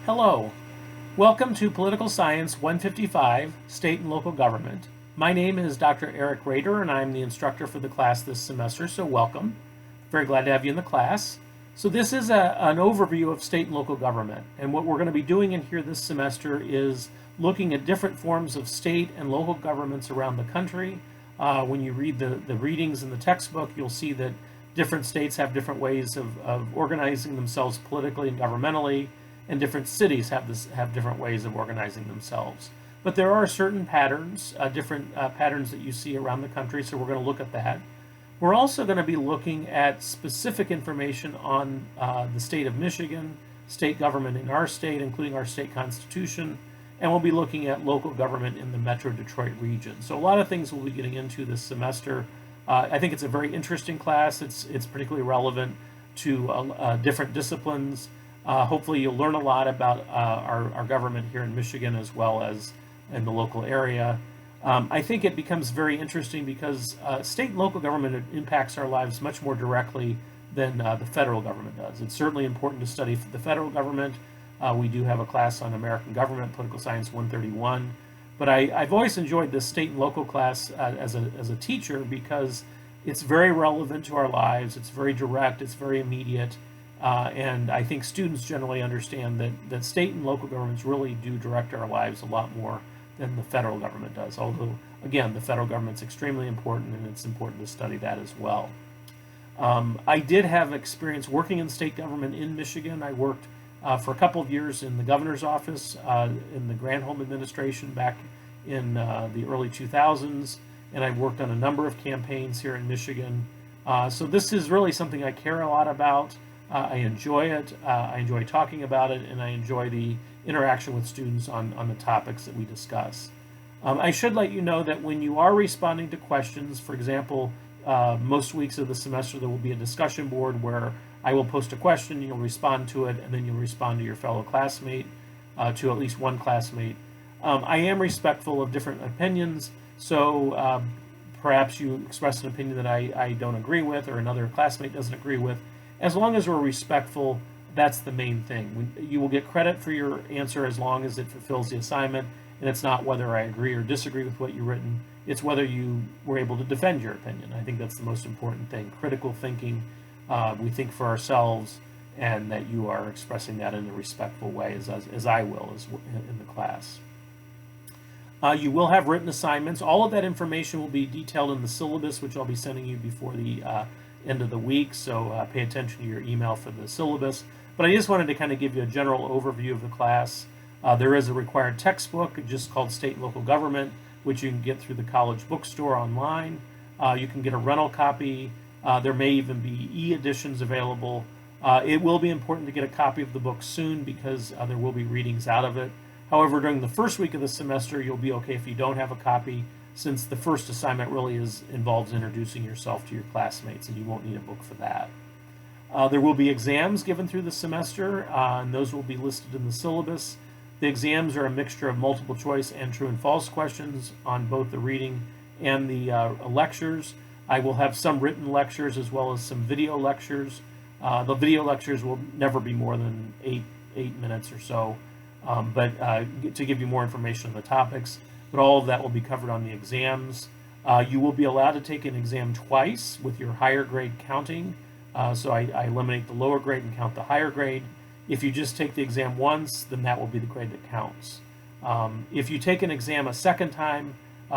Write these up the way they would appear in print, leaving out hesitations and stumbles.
Hello, welcome to Political Science 155, State and Local Government. My name is Dr. Eric Rader and I'm the instructor for the class this semester, so welcome. Very glad to have you in the class. So this is an overview of state and local government, and what we're going to be doing in here this semester is looking at different forms of state and local governments around the country. When you read the readings in the textbook, you'll see that different states have different ways of organizing themselves politically and governmentally, and different cities have different ways of organizing themselves. But there are certain patterns, different patterns that you see around the country, so we're going to look at that. We're also going to be looking at specific information on the state of Michigan, state government in our state, including our state constitution, and we'll be looking at local government in the Metro Detroit region. So a lot of things we'll be getting into this semester. I think it's a very interesting class. It's particularly relevant to different disciplines. Hopefully you'll learn a lot about our government here in Michigan as well as in the local area. I think it becomes very interesting because state and local government impacts our lives much more directly than the federal government does. It's certainly important to study the federal government. We do have a class on American government, Political Science 131. But I've always enjoyed this state and local class as a teacher because it's very relevant to our lives. It's very direct. It's very immediate. And I think students generally understand that state and local governments really do direct our lives a lot more than the federal government does. Although, again, the federal government's extremely important, and it's important to study that as well. I did have experience working in state government in Michigan. I worked for a couple of years in the governor's office in the Granholm administration back in the early 2000s, and I worked on a number of campaigns here in Michigan. So this is really something I care a lot about. I enjoy it, I enjoy talking about it, and I enjoy the interaction with students on the topics that we discuss. I should let you know that when you are responding to questions, for example, most weeks of the semester there will be a discussion board where I will post a question, you'll respond to it, and then you'll respond to your fellow classmate, to at least one classmate. I am respectful of different opinions, so perhaps you express an opinion that I don't agree with or another classmate doesn't agree with. As long as we're respectful, that's the main thing. You will get credit for your answer as long as it fulfills the assignment, and it's not whether I agree or disagree with what you've written, it's whether you were able to defend your opinion. I think that's the most important thing. Critical thinking, we think for ourselves, and that you are expressing that in a respectful way, as I will in the class. You will have written assignments. All of that information will be detailed in the syllabus, which I'll be sending you before the end of the week, so pay attention to your email for the syllabus. But I just wanted to kind of give you a general overview of the class. There is a required textbook just called State and Local Government, which you can get through the college bookstore online. You can get a rental copy. There may even be e-editions available. It will be important to get a copy of the book soon because there will be readings out of it. However, during the first week of the semester, you'll be okay if you don't have a copy, since the first assignment really involves introducing yourself to your classmates, and you won't need a book for that. There will be exams given through the semester, and those will be listed in the syllabus. The exams are a mixture of multiple choice and true and false questions on both the reading and the lectures. I will have some written lectures as well as some video lectures. The video lectures will never be more than eight minutes or so, but to give you more information on the topics. But all of that will be covered on the exams. You will be allowed to take an exam twice with your higher grade counting. So I eliminate the lower grade and count the higher grade. If you just take the exam once, then that will be the grade that counts. If you take an exam a second time,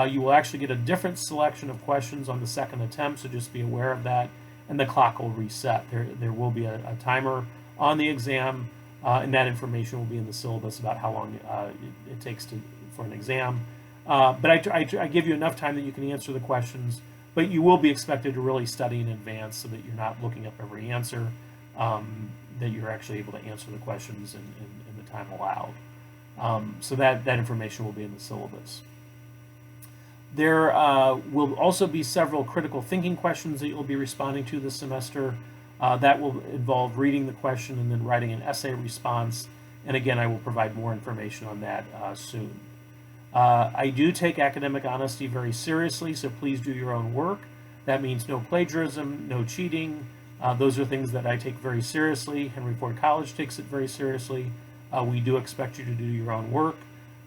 you will actually get a different selection of questions on the second attempt, so just be aware of that, and the clock will reset. There will be a timer on the exam, and that information will be in the syllabus about how long it takes for an exam. But I give you enough time that you can answer the questions, but you will be expected to really study in advance so that you're not looking up every answer, that you're actually able to answer the questions in the time allowed. So that information will be in the syllabus. There will also be several critical thinking questions that you'll be responding to this semester. That will involve reading the question and then writing an essay response. And again, I will provide more information on that soon. I do take academic honesty very seriously, so please do your own work. That means no plagiarism, no cheating. Those are things that I take very seriously. Henry Ford College takes it very seriously. We do expect you to do your own work.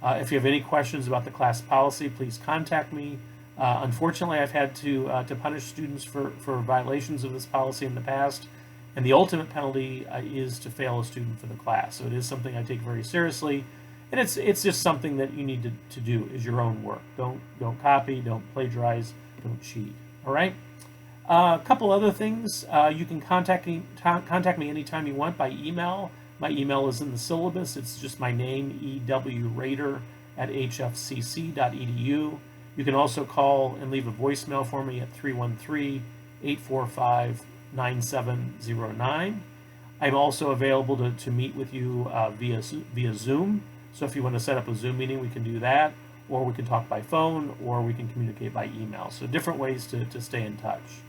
If you have any questions about the class policy, please contact me. Unfortunately, I've had to punish students for violations of this policy in the past, and the ultimate penalty is to fail a student for the class. So it is something I take very seriously, and it's just something that you need to do is your own work. Don't copy, don't plagiarize, don't cheat. All right. A couple other things. You can contact me anytime you want by email. My email is in the syllabus. It's just my name, ewrader@hfcc.edu. You can also call and leave a voicemail for me at 313-845-9709. I'm also available to meet with you via Zoom. So if you want to set up a Zoom meeting, we can do that, or we can talk by phone, or we can communicate by email. So different ways to stay in touch.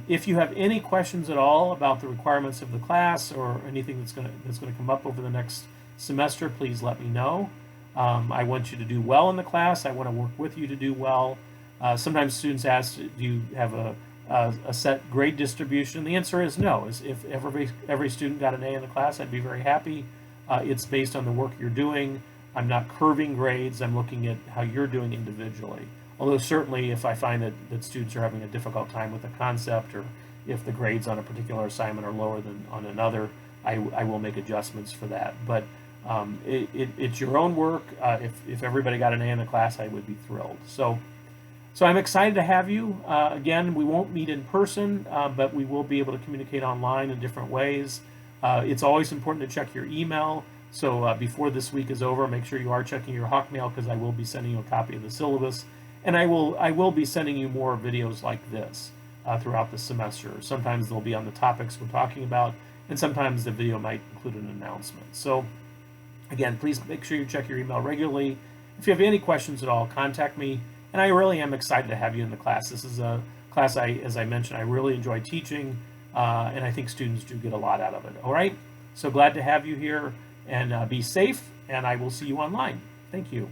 If you have any questions at all about the requirements of the class or anything that's going to come up over the next semester, please let me know. I want you to do well in the class. I want to work with you to do well. Sometimes students ask, do you have a set grade distribution? The answer is no. If every student got an A in the class, I'd be very happy. It's based on the work you're doing. I'm not curving grades. I'm looking at how you're doing individually. Although certainly if I find that students are having a difficult time with a concept, or if the grades on a particular assignment are lower than on another, I will make adjustments for that. But it's your own work. If everybody got an A in the class, I would be thrilled. So I'm excited to have you. Again, we won't meet in person, but we will be able to communicate online in different ways. It's always important to check your email. So before this week is over, make sure you are checking your Hawkmail, because I will be sending you a copy of the syllabus. And I will be sending you more videos like this throughout the semester. Sometimes they'll be on the topics we're talking about, and sometimes the video might include an announcement. So again, please make sure you check your email regularly. If you have any questions at all, contact me. And I really am excited to have you in the class. This is a class, as I mentioned, I really enjoy teaching, and I think students do get a lot out of it. All right? So glad to have you here, and be safe, and I will see you online. Thank you.